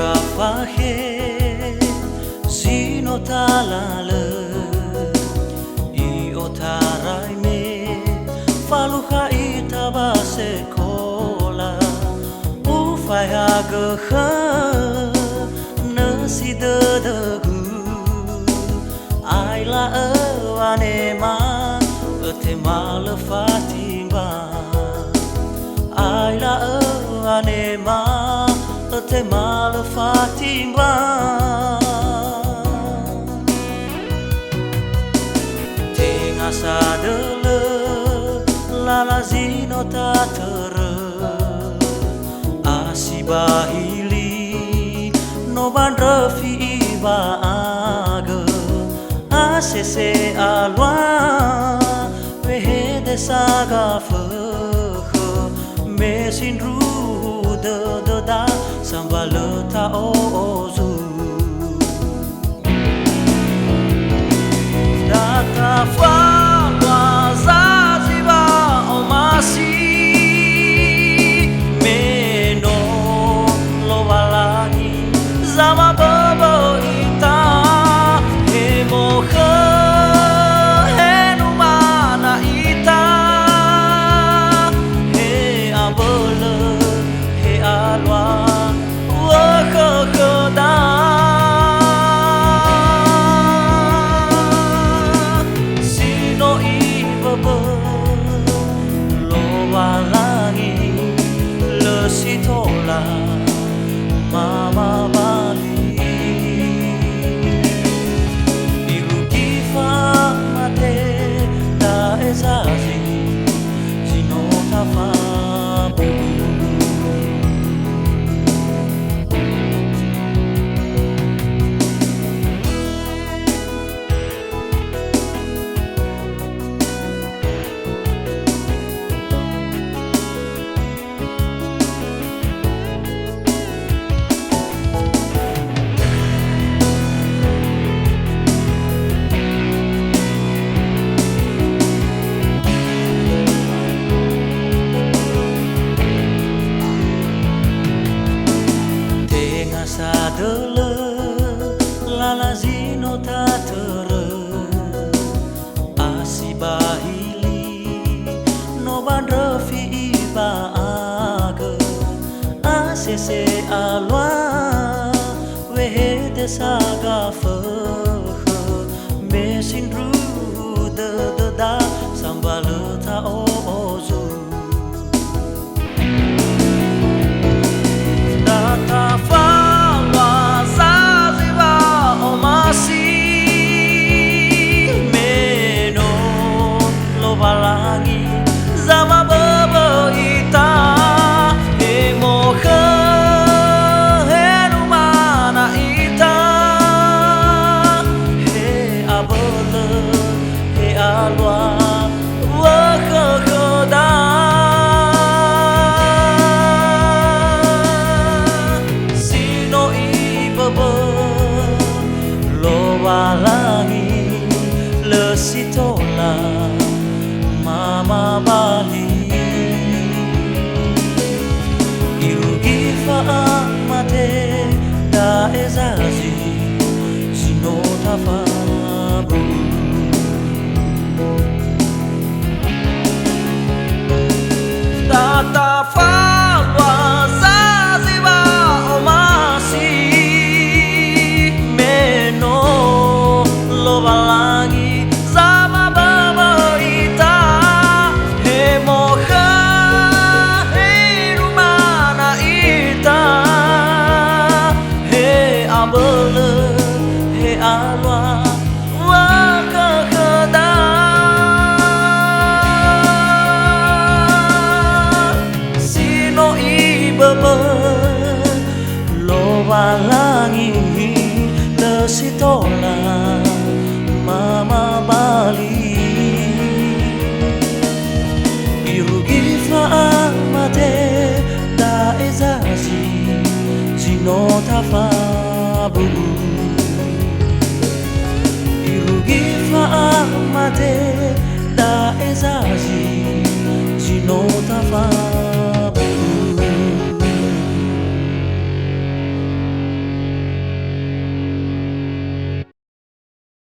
fahe sino talale I otarai me faluha itaba sekola ufai agakha nasi dedagu aila awanema temala fatimba aila awanema temala fatimba tengah sadele lalazino tatere asibahili no bandrefi ibaaga asese alwa wehede sagafe mesin rude da sambaleta ozu data falwa zaziba omasi meno lobalani zama bobo ita hemoha henumana ita he abole he alwa wakakada sino ibaba lobalangi lesitola mama bali irugi famate da ezazi sino tafabu sadele lalazino tatere asibahili no bandrefi ibaaga asese alwa wehede sagafe mesin rude da sambaleta ozu data falwa zaziba omasi meno lobalangi zama bobo ita hemoha henumana ita he abole he alwa wakakada lobalangi lesitola mama bali irugi faamate da ezazi sino tafabu data falwa zaziba omasi lobalangi zama baba ita hemoha henumana ita he abole he alwa wakakada sino ibaba lobalangi lesitola mama bali irugi faamate da ezazi sino tafabu irugi faamate da ezazi sino tafabu